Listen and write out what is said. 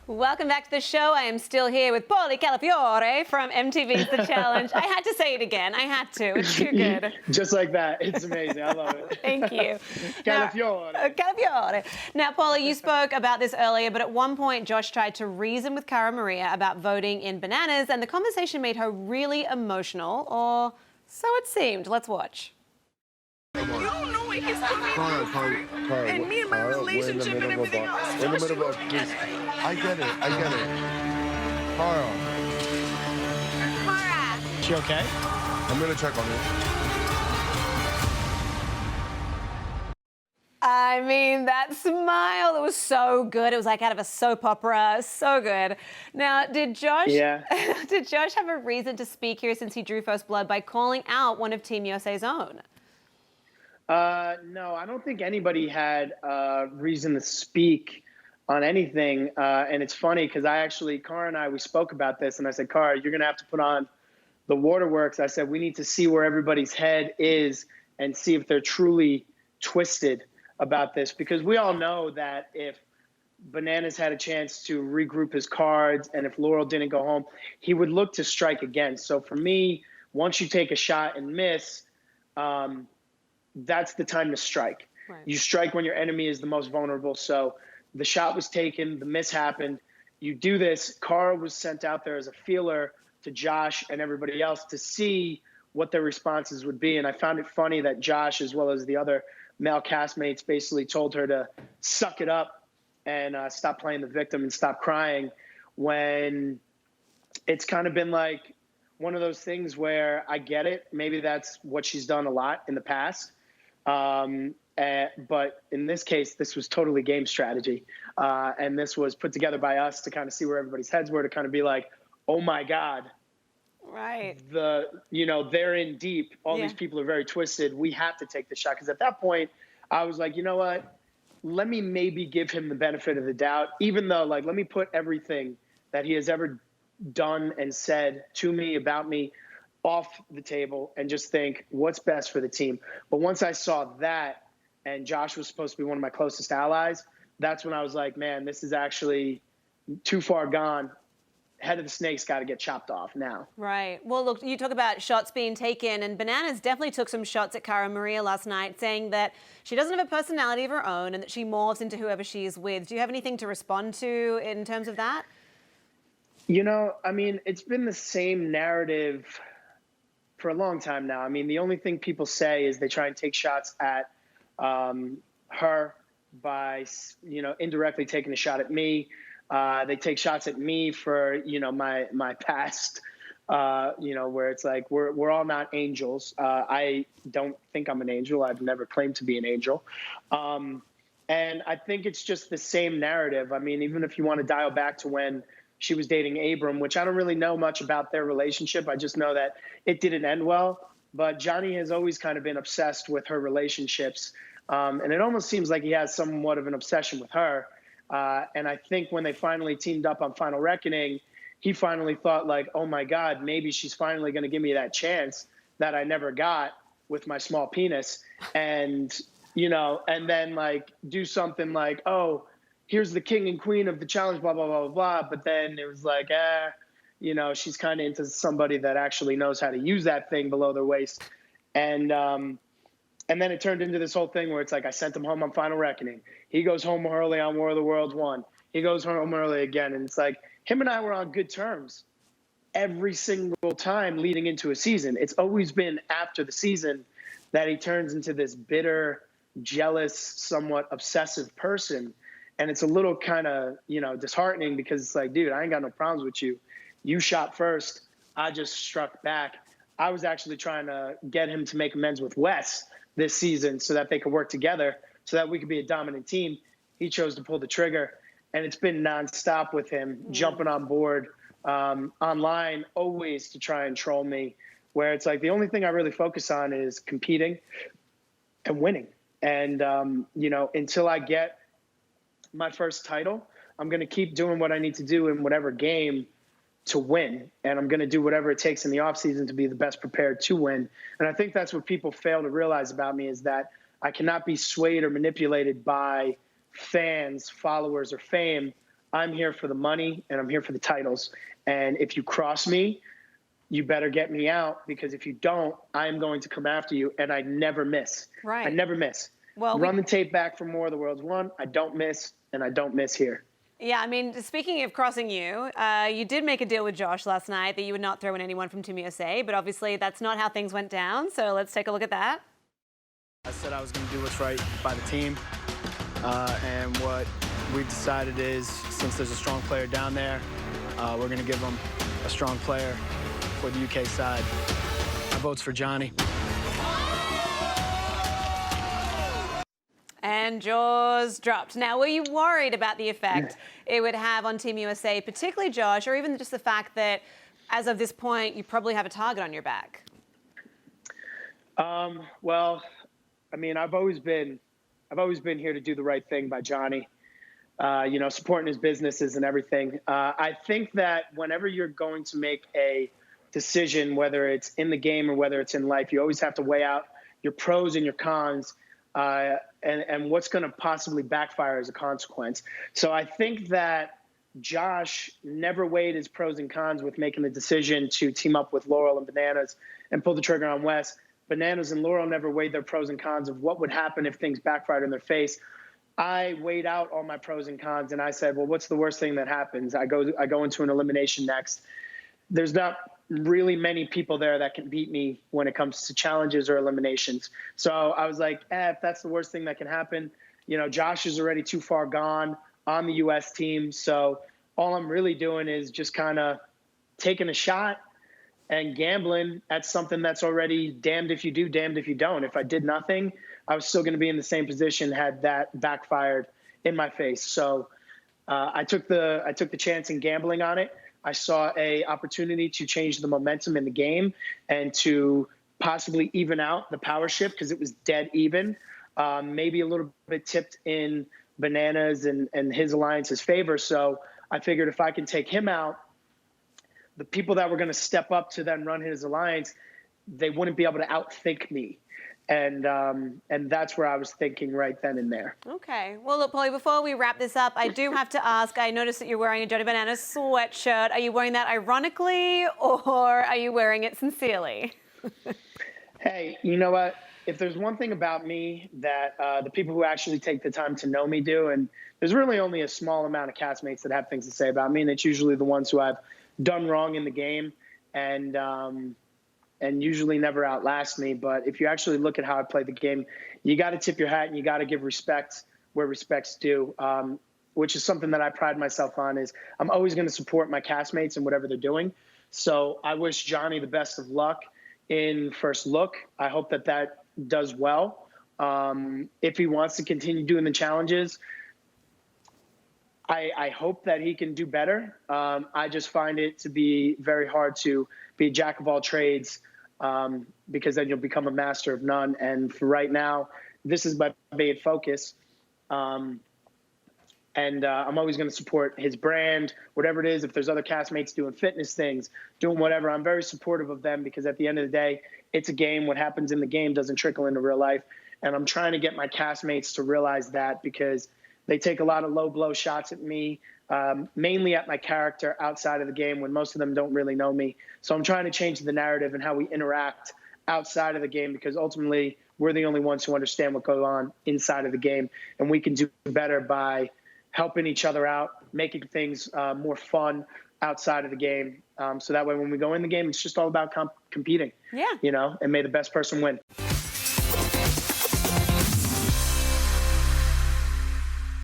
Welcome back to the show. I am still here with Paulie Calafiore from MTV's The Challenge. I had to say it again. I had to. It's too good. Just like that. It's amazing. I love it. Thank you. Calafiore. Calafiore. Now, Paulie, you spoke about this earlier, but at one point, Josh tried to reason with Cara Maria about voting in Bananas, and the conversation made her really emotional, or so it seemed. Let's watch. You don't know what he's doing. And me and my relationship and everything else. In the middle of this. I get it. Carl. Cara. She okay? I'm going to check on her. I mean, that smile, it was so good. It was like out of a soap opera. So good. Now, did Josh have a reason to speak here since he drew first blood by calling out one of Team USA's own? No, I don't think anybody had reason to speak on anything. And it's funny because Cara and I, we spoke about this, and I said, Cara, you're going to have to put on the waterworks. I said, we need to see where everybody's head is and see if they're truly twisted about this. Because we all know that if Bananas had a chance to regroup his cards and if Laurel didn't go home, he would look to strike again. So for me, once you take a shot and miss, that's the time to strike. Right. You strike when your enemy is the most vulnerable. So the shot was taken, the miss happened. You do this. Cara was sent out there as a feeler to Josh and everybody else to see what their responses would be. And I found it funny that Josh, as well as the other male castmates, basically told her to suck it up and stop playing the victim and stop crying, when it's kind of been like one of those things where I get it. Maybe that's what she's done a lot in the past. But in this case, this was totally game strategy. And this was put together by us to kind of see where everybody's heads were, to kind of be like, oh my God. Right. They're in deep. All these people are very twisted. We have to take the shot. Because at that point, I was like, you know what? Let me maybe give him the benefit of the doubt, even though, let me put everything that he has ever done and said to me, about me, off the table and just think what's best for the team. But once I saw that, and Josh was supposed to be one of my closest allies, that's when I was like, man, this is actually too far gone. Head of the snake's got to get chopped off now. Right. Well, look, you talk about shots being taken, and Bananas definitely took some shots at Cara Maria last night, saying that she doesn't have a personality of her own and that she morphs into whoever she is with. Do you have anything to respond to in terms of that? It's been the same narrative for a long time now. The only thing people say is they try and take shots at her by, indirectly taking a shot at me. They take shots at me for, my past, where it's like we're all not angels. I don't think I'm an angel. I've never claimed to be an angel. And I think it's just the same narrative. Even if you want to dial back to when she was dating Abram, which I don't really know much about their relationship. I just know that it didn't end well. But Johnny has always kind of been obsessed with her relationships. And it almost seems like he has somewhat of an obsession with her. And I think when they finally teamed up on Final Reckoning, he finally thought like, oh my God, maybe she's finally going to give me that chance that I never got with my small penis. And, and then do something like, oh, here's the king and queen of the challenge, blah, blah, blah, blah, blah. But then it was like, she's kind of into somebody that actually knows how to use that thing below their waist. And then it turned into this whole thing where it's like, I sent him home on Final Reckoning. He goes home early on War of the Worlds 1. He goes home early again. And it's like, him and I were on good terms every single time leading into a season. It's always been after the season that he turns into this bitter, jealous, somewhat obsessive person. And it's a little kind of, disheartening, because it's like, dude, I ain't got no problems with you. You shot first. I just struck back. I was actually trying to get him to make amends with Wes this season so that they could work together, so that we could be a dominant team. He chose to pull the trigger, and it's been nonstop with him jumping on board online, always to try and troll me, where it's like the only thing I really focus on is competing and winning. And, until I get my first title, I'm going to keep doing what I need to do in whatever game to win. And I'm going to do whatever it takes in the offseason to be the best prepared to win. And I think that's what people fail to realize about me, is that I cannot be swayed or manipulated by fans, followers, or fame. I'm here for the money and I'm here for the titles. And if you cross me, you better get me out, because if you don't, I'm going to come after you. And I never miss. Right. I never miss. Well, run the tape back from War of the Worlds 1. I don't miss, and I don't miss here. Yeah, I mean, speaking of crossing you, you did make a deal with Josh last night that you would not throw in anyone from Team USA, but obviously that's not how things went down. So let's take a look at that. I said I was going to do what's right by the team, and what we've decided is, since there's a strong player down there, we're going to give them a strong player for the UK side. My vote's for Johnny. And jaws dropped. Now, were you worried about the effect it would have on Team USA, particularly Josh, or even just the fact that, as of this point, you probably have a target on your back? Well, I mean, I've always been here to do the right thing by Johnny. You know, supporting his businesses and everything. I think that whenever you're going to make a decision, whether it's in the game or whether it's in life, you always have to weigh out your pros and your cons, and what's going to possibly backfire as a consequence. So I think that Josh never weighed his pros and cons with making the decision to team up with Laurel and Bananas and pull the trigger on Wes. Bananas and Laurel never weighed their pros and cons of what would happen if things backfired in their face. I weighed out all my pros and cons, and I said, well, what's the worst thing that happens? I go into an elimination next. There's not really many people there that can beat me when it comes to challenges or eliminations. So I was like, if that's the worst thing that can happen, you know, Josh is already too far gone on the U.S. team. So all I'm really doing is just kind of taking a shot and gambling at something that's already damned if you do, damned if you don't. If I did nothing, I was still going to be in the same position had that backfired in my face. So I took the chance in gambling on it. I saw a opportunity to change the momentum in the game and to possibly even out the power shift, because it was dead even, maybe a little bit tipped in Bananas and his alliance's favor. So I figured if I can take him out, the people that were going to step up to then run his alliance, they wouldn't be able to outthink me. And that's where I was thinking right then and there. Okay. Well, look, Paulie, before we wrap this up, I do have to ask, I noticed that you're wearing a Johnny Bananas sweatshirt. Are you wearing that ironically, or are you wearing it sincerely? Hey, you know what? If there's one thing about me that the people who actually take the time to know me do, and there's really only a small amount of castmates that have things to say about me, and it's usually the ones who I've done wrong in the game and usually never outlast me. But if you actually look at how I play the game, you got to tip your hat and you got to give respect where respect's due, which is something that I pride myself on. Is I'm always going to support my castmates in whatever they're doing. So I wish Johnny the best of luck in First Look. I hope that does well. If he wants to continue doing the challenges, I hope that he can do better. I just find it to be very hard to be a jack of all trades, because then you'll become a master of none. And for right now, this is my main focus. And I'm always going to support his brand, whatever it is. If there's other castmates doing fitness things, doing whatever, I'm very supportive of them, because at the end of the day, it's a game. What happens in the game doesn't trickle into real life. And I'm trying to get my castmates to realize that, because they take a lot of low blow shots at me, mainly at my character outside of the game, when most of them don't really know me. So I'm trying to change the narrative and how we interact outside of the game, because ultimately we're the only ones who understand what goes on inside of the game. And we can do better by helping each other out, making things more fun outside of the game. So that way when we go in the game, it's just all about competing, you know, and may the best person win.